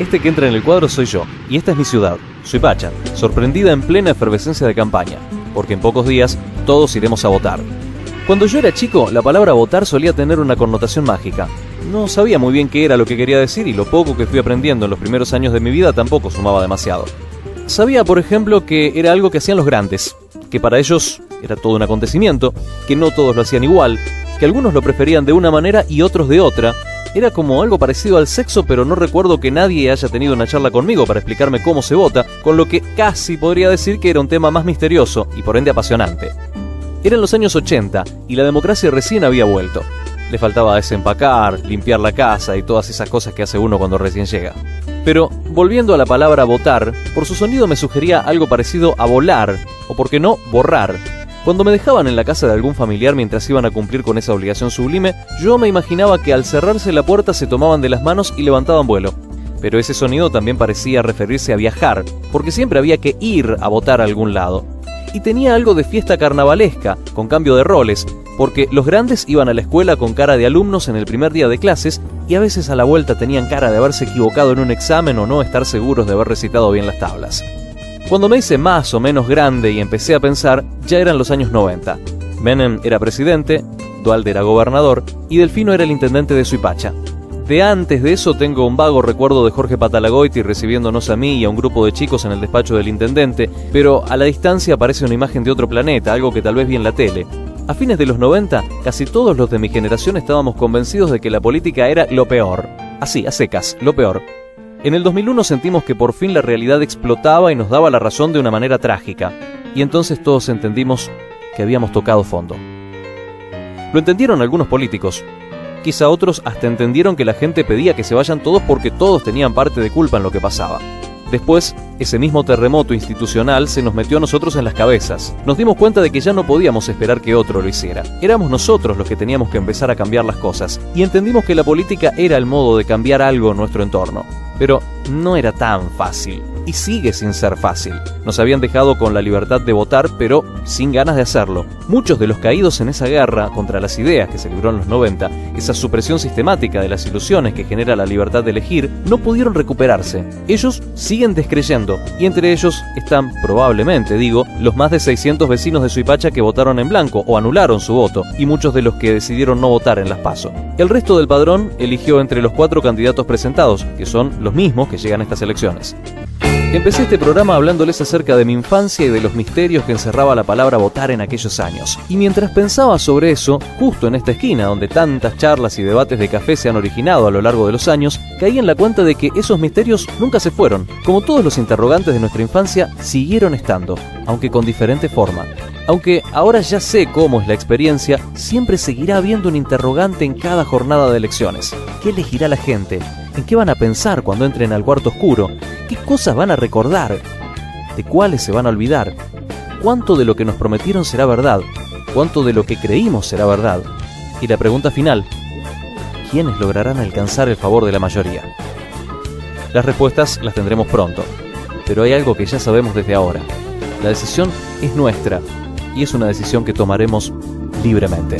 Este que entra en el cuadro soy yo, y esta es mi ciudad, Suipacha, sorprendida en plena efervescencia de campaña, porque en pocos días todos iremos a votar. Cuando yo era chico, la palabra votar solía tener una connotación mágica. No sabía muy bien qué era lo que quería decir y lo poco que fui aprendiendo en los primeros años de mi vida tampoco sumaba demasiado. Sabía, por ejemplo, que era algo que hacían los grandes, que para ellos era todo un acontecimiento, que no todos lo hacían igual, que algunos lo preferían de una manera y otros de otra. Era como algo parecido al sexo, pero no recuerdo que nadie haya tenido una charla conmigo para explicarme cómo se vota, con lo que casi podría decir que era un tema más misterioso y por ende apasionante. Eran los años 80 y la democracia recién había vuelto. Le faltaba desempacar, limpiar la casa y todas esas cosas que hace uno cuando recién llega. Pero, volviendo a la palabra votar, por su sonido me sugería algo parecido a volar, o por qué no, borrar. Cuando me dejaban en la casa de algún familiar mientras iban a cumplir con esa obligación sublime, yo me imaginaba que al cerrarse la puerta se tomaban de las manos y levantaban vuelo. Pero ese sonido también parecía referirse a viajar, porque siempre había que ir a votar a algún lado. Y tenía algo de fiesta carnavalesca, con cambio de roles, porque los grandes iban a la escuela con cara de alumnos en el primer día de clases y a veces a la vuelta tenían cara de haberse equivocado en un examen o no estar seguros de haber recitado bien las tablas. Cuando me hice más o menos grande y empecé a pensar, ya eran los años 90. Menem era presidente, Duhalde era gobernador y Delfino era el intendente de Suipacha. De antes de eso tengo un vago recuerdo de Jorge Patalagoiti recibiéndonos a mí y a un grupo de chicos en el despacho del intendente, pero a la distancia parece una imagen de otro planeta, algo que tal vez vi en la tele. A fines de los 90, casi todos los de mi generación estábamos convencidos de que la política era lo peor. Así, a secas, lo peor. En el 2001 sentimos que por fin la realidad explotaba y nos daba la razón de una manera trágica. Y entonces todos entendimos que habíamos tocado fondo. Lo entendieron algunos políticos. Quizá otros hasta entendieron que la gente pedía que se vayan todos porque todos tenían parte de culpa en lo que pasaba. Después, ese mismo terremoto institucional se nos metió a nosotros en las cabezas. Nos dimos cuenta de que ya no podíamos esperar que otro lo hiciera. Éramos nosotros los que teníamos que empezar a cambiar las cosas. Y entendimos que la política era el modo de cambiar algo en nuestro entorno. Pero no era tan fácil. Y sigue sin ser fácil. Nos habían dejado con la libertad de votar, pero sin ganas de hacerlo. Muchos de los caídos en esa guerra contra las ideas que se libró en los 90, esa supresión sistemática de las ilusiones que genera la libertad de elegir, no pudieron recuperarse. Ellos siguen descreyendo, y entre ellos están, probablemente, los más de 600 vecinos de Suipacha que votaron en blanco o anularon su voto, y muchos de los que decidieron no votar en las PASO. El resto del padrón eligió entre los 4 candidatos presentados, que son los mismos que llegan a estas elecciones. Empecé este programa hablándoles acerca de mi infancia y de los misterios que encerraba la palabra votar en aquellos años. Y mientras pensaba sobre eso, justo en esta esquina donde tantas charlas y debates de café se han originado a lo largo de los años, caí en la cuenta de que esos misterios nunca se fueron. Como todos los interrogantes de nuestra infancia, siguieron estando, aunque con diferente forma. Aunque ahora ya sé cómo es la experiencia, siempre seguirá habiendo un interrogante en cada jornada de elecciones. ¿Qué elegirá la gente? ¿En qué van a pensar cuando entren al cuarto oscuro? ¿Qué cosas van a recordar? ¿De cuáles se van a olvidar? ¿Cuánto de lo que nos prometieron será verdad? ¿Cuánto de lo que creímos será verdad? Y la pregunta final, ¿quiénes lograrán alcanzar el favor de la mayoría? Las respuestas las tendremos pronto, pero hay algo que ya sabemos desde ahora. La decisión es nuestra y es una decisión que tomaremos libremente.